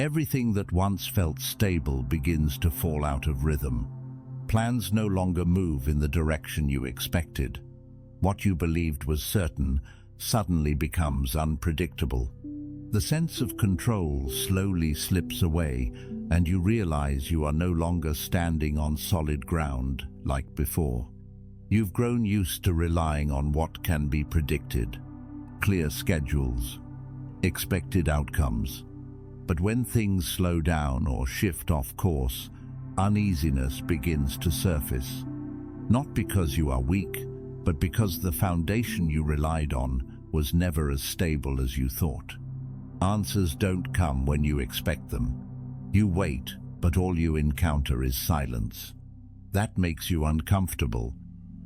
Everything that once felt stable begins to fall out of rhythm. Plans no longer move in the direction you expected. What you believed was certain suddenly becomes unpredictable. The sense of control slowly slips away, and you realize you are no longer standing on solid ground like before. You've grown used to relying on what can be predicted, clear schedules, expected outcomes. But when things slow down or shift off course, uneasiness begins to surface. Not because you are weak, but because the foundation you relied on was never as stable as you thought. Answers don't come when you expect them. You wait, but all you encounter is silence. That makes you uncomfortable.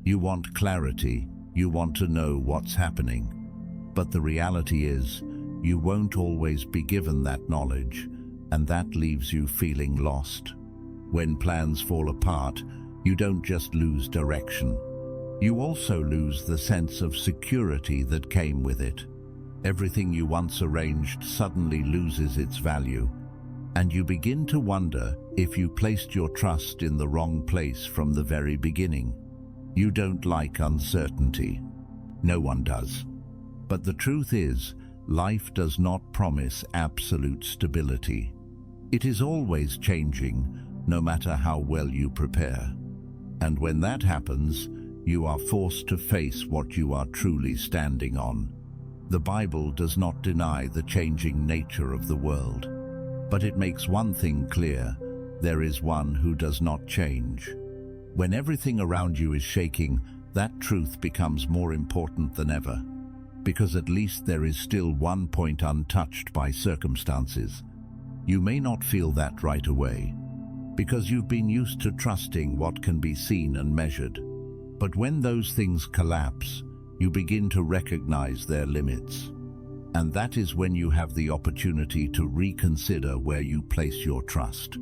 You want clarity, you want to know what's happening. But the reality is, you won't always be given that knowledge, and that leaves you feeling lost. When plans fall apart, you don't just lose direction. You also lose the sense of security that came with it. Everything you once arranged suddenly loses its value, and you begin to wonder if you placed your trust in the wrong place from the very beginning. You don't like uncertainty. No one does. But the truth is, life does not promise absolute stability. It is always changing, no matter how well you prepare. And when that happens, you are forced to face what you are truly standing on. The Bible does not deny the changing nature of the world, but it makes one thing clear: there is one who does not change. When everything around you is shaking, that truth becomes more important than ever, because at least there is still one point untouched by circumstances. You may not feel that right away, because you've been used to trusting what can be seen and measured. But when those things collapse, you begin to recognize their limits. And that is when you have the opportunity to reconsider where you place your trust.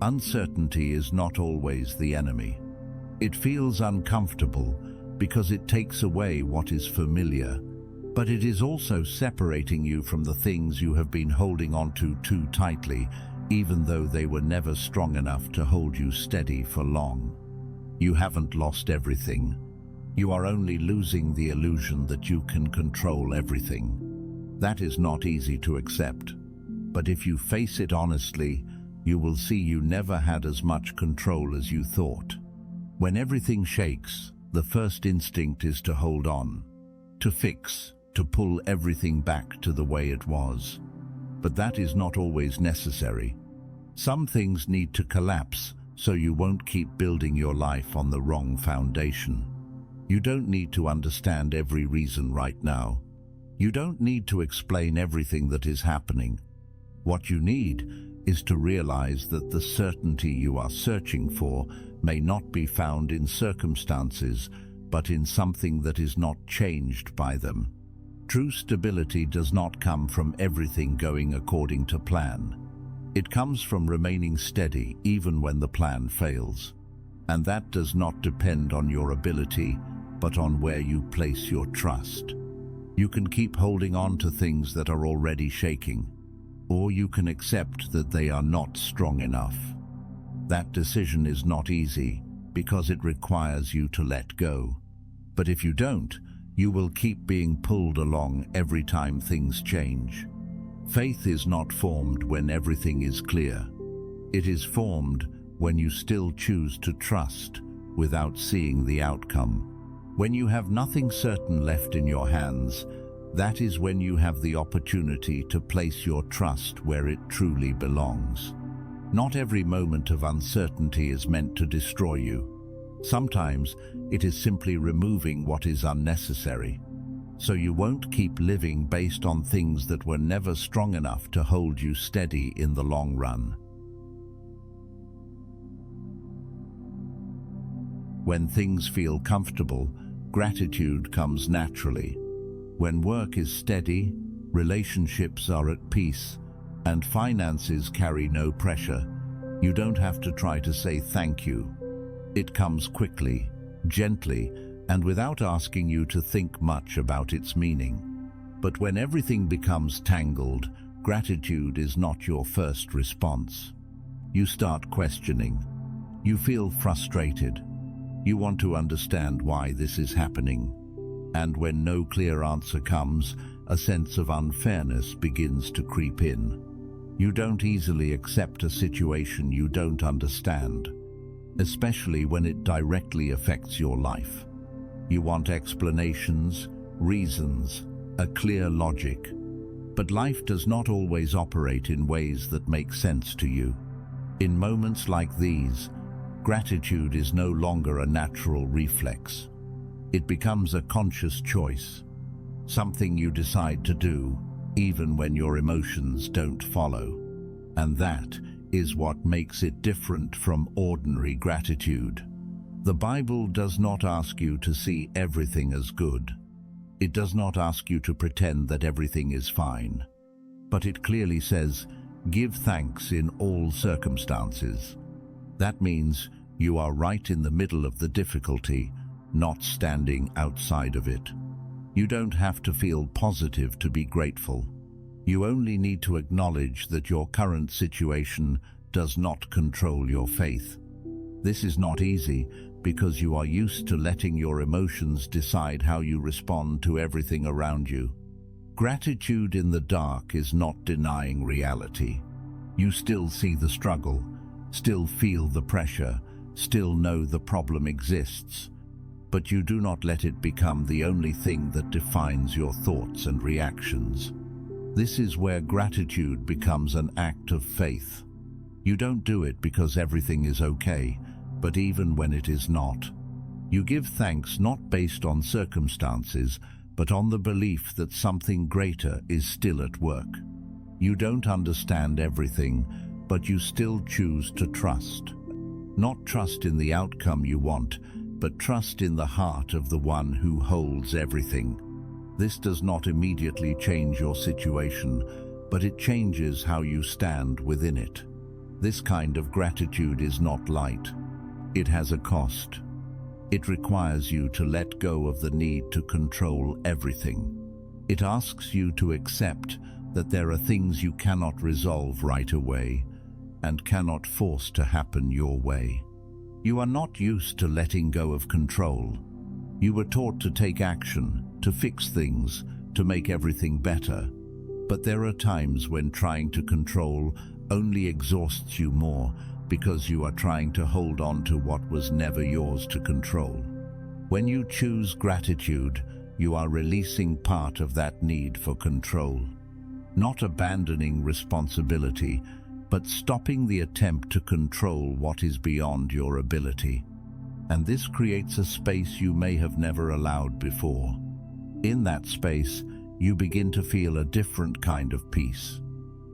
Uncertainty is not always the enemy. It feels uncomfortable because it takes away what is familiar, but it is also separating you from the things you have been holding on to too tightly, even though they were never strong enough to hold you steady for long. You haven't lost everything. You are only losing the illusion that you can control everything. That is not easy to accept, but if you face it honestly, you will see you never had as much control as you thought. When everything shakes, the first instinct is to hold on, to fix, to pull everything back to the way it was. But that is not always necessary. Some things need to collapse so you won't keep building your life on the wrong foundation. You don't need to understand every reason right now. You don't need to explain everything that is happening. What you need is to realize that the certainty you are searching for may not be found in circumstances, but in something that is not changed by them. True stability does not come from everything going according to plan. It comes from remaining steady even when the plan fails. And that does not depend on your ability, but on where you place your trust. You can keep holding on to things that are already shaking, or you can accept that they are not strong enough. That decision is not easy because it requires you to let go. But if you don't, you will keep being pulled along every time things change. Faith is not formed when everything is clear. It is formed when you still choose to trust without seeing the outcome. When you have nothing certain left in your hands, that is when you have the opportunity to place your trust where it truly belongs. Not every moment of uncertainty is meant to destroy you. Sometimes it is simply removing what is unnecessary, so you won't keep living based on things that were never strong enough to hold you steady in the long run. When things feel comfortable, gratitude comes naturally. When work is steady, relationships are at peace, and finances carry no pressure, you don't have to try to say thank you. It comes quickly, gently, and without asking you to think much about its meaning. But when everything becomes tangled, gratitude is not your first response. You start questioning. You feel frustrated. You want to understand why this is happening. And when no clear answer comes, a sense of unfairness begins to creep in. You don't easily accept a situation you don't understand, especially when it directly affects your life. You want explanations, reasons, a clear logic. But life does not always operate in ways that make sense to you. In moments like these, gratitude is no longer a natural reflex. It becomes a conscious choice, something you decide to do, even when your emotions don't follow. And that is what makes it different from ordinary gratitude. The Bible does not ask you to see everything as good. It does not ask you to pretend that everything is fine. But it clearly says, give thanks in all circumstances. That means you are right in the middle of the difficulty, not standing outside of it. You don't have to feel positive to be grateful. You only need to acknowledge that your current situation does not control your faith. This is not easy because you are used to letting your emotions decide how you respond to everything around you. Gratitude in the dark is not denying reality. You still see the struggle, still feel the pressure, still know the problem exists. But you do not let it become the only thing that defines your thoughts and reactions. This is where gratitude becomes an act of faith. You don't do it because everything is okay, but even when it is not. You give thanks not based on circumstances, but on the belief that something greater is still at work. You don't understand everything, but you still choose to trust. Not trust in the outcome you want, but trust in the heart of the one who holds everything. This does not immediately change your situation, but it changes how you stand within it. This kind of gratitude is not light. It has a cost. It requires you to let go of the need to control everything. It asks you to accept that there are things you cannot resolve right away and cannot force to happen your way. You are not used to letting go of control. You were taught to take action, to fix things, to make everything better. But there are times when trying to control only exhausts you more because you are trying to hold on to what was never yours to control. When you choose gratitude, you are releasing part of that need for control. Not abandoning responsibility, but stopping the attempt to control what is beyond your ability. And this creates a space you may have never allowed before. In that space, you begin to feel a different kind of peace.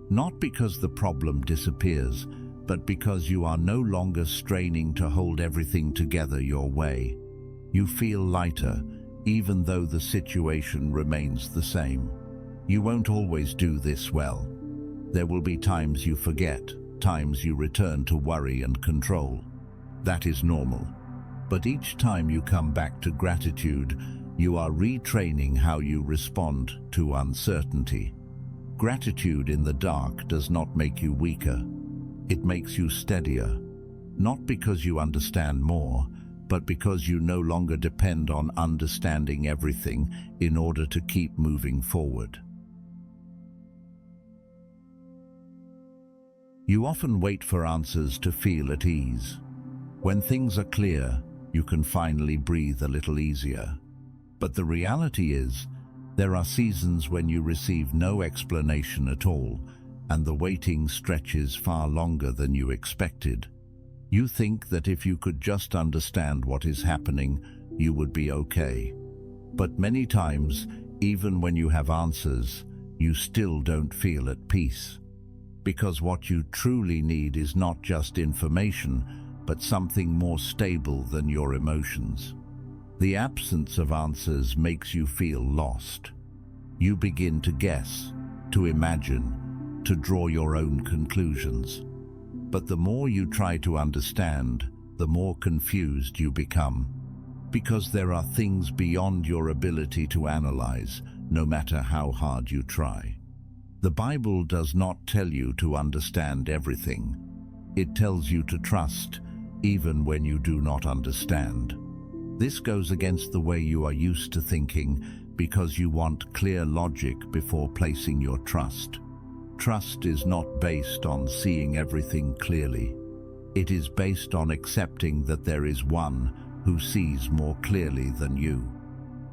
Not because the problem disappears, but because you are no longer straining to hold everything together your way. You feel lighter, even though the situation remains the same. You won't always do this well. There will be times you forget, times you return to worry and control. That is normal. But each time you come back to gratitude, you are retraining how you respond to uncertainty. Gratitude in the dark does not make you weaker. It makes you steadier. Not because you understand more, but because you no longer depend on understanding everything in order to keep moving forward. You often wait for answers to feel at ease. When things are clear, you can finally breathe a little easier. But the reality is, there are seasons when you receive no explanation at all, and the waiting stretches far longer than you expected. You think that if you could just understand what is happening, you would be okay. But many times, even when you have answers, you still don't feel at peace. Because what you truly need is not just information, but something more stable than your emotions. The absence of answers makes you feel lost. You begin to guess, to imagine, to draw your own conclusions. But the more you try to understand, the more confused you become. Because there are things beyond your ability to analyze, no matter how hard you try. The Bible does not tell you to understand everything. It tells you to trust, even when you do not understand. This goes against the way you are used to thinking because you want clear logic before placing your trust. Trust is not based on seeing everything clearly. It is based on accepting that there is one who sees more clearly than you.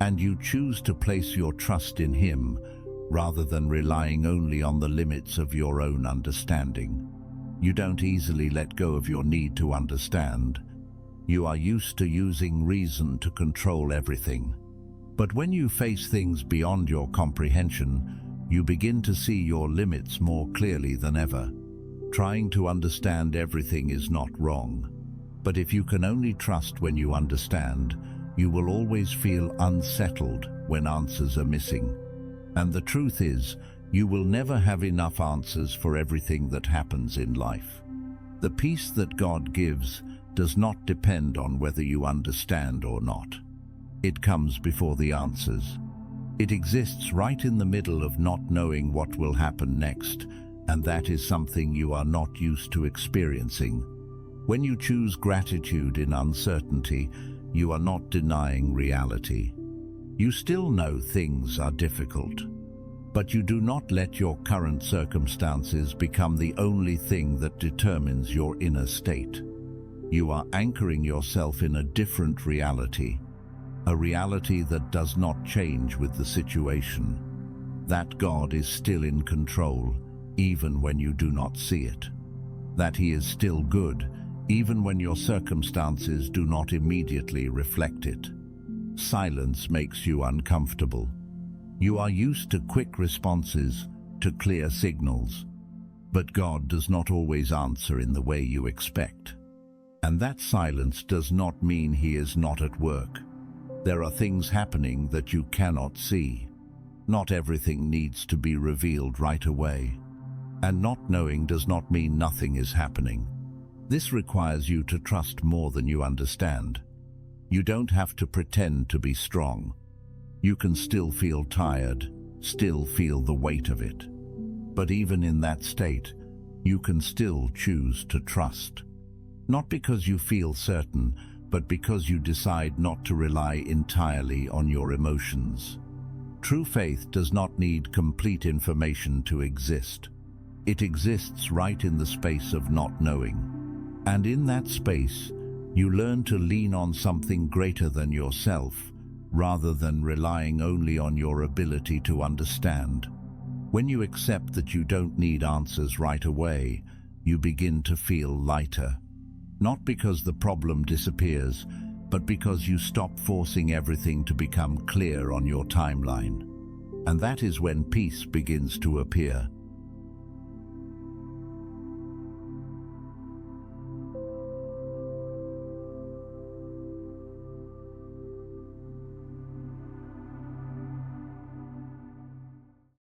And you choose to place your trust in him rather than relying only on the limits of your own understanding. You don't easily let go of your need to understand. You are used to using reason to control everything. But when you face things beyond your comprehension, you begin to see your limits more clearly than ever. Trying to understand everything is not wrong. But if you can only trust when you understand, you will always feel unsettled when answers are missing. And the truth is, you will never have enough answers for everything that happens in life. The peace that God gives does not depend on whether you understand or not. It comes before the answers. It exists right in the middle of not knowing what will happen next, and that is something you are not used to experiencing. When you choose gratitude in uncertainty, you are not denying reality. You still know things are difficult, but you do not let your current circumstances become the only thing that determines your inner state. You are anchoring yourself in a different reality, a reality that does not change with the situation. That God is still in control, even when you do not see it. That He is still good, even when your circumstances do not immediately reflect it. Silence makes you uncomfortable. You are used to quick responses, to clear signals. But God does not always answer in the way you expect. And that silence does not mean He is not at work. There are things happening that you cannot see. Not everything needs to be revealed right away. And not knowing does not mean nothing is happening. This requires you to trust more than you understand. You don't have to pretend to be strong. You can still feel tired, still feel the weight of it. But even in that state, you can still choose to trust. Not because you feel certain, but because you decide not to rely entirely on your emotions. True faith does not need complete information to exist. It exists right in the space of not knowing. And in that space, you learn to lean on something greater than yourself, rather than relying only on your ability to understand. When you accept that you don't need answers right away, you begin to feel lighter. Not because the problem disappears, but because you stop forcing everything to become clear on your timeline. And that is when peace begins to appear.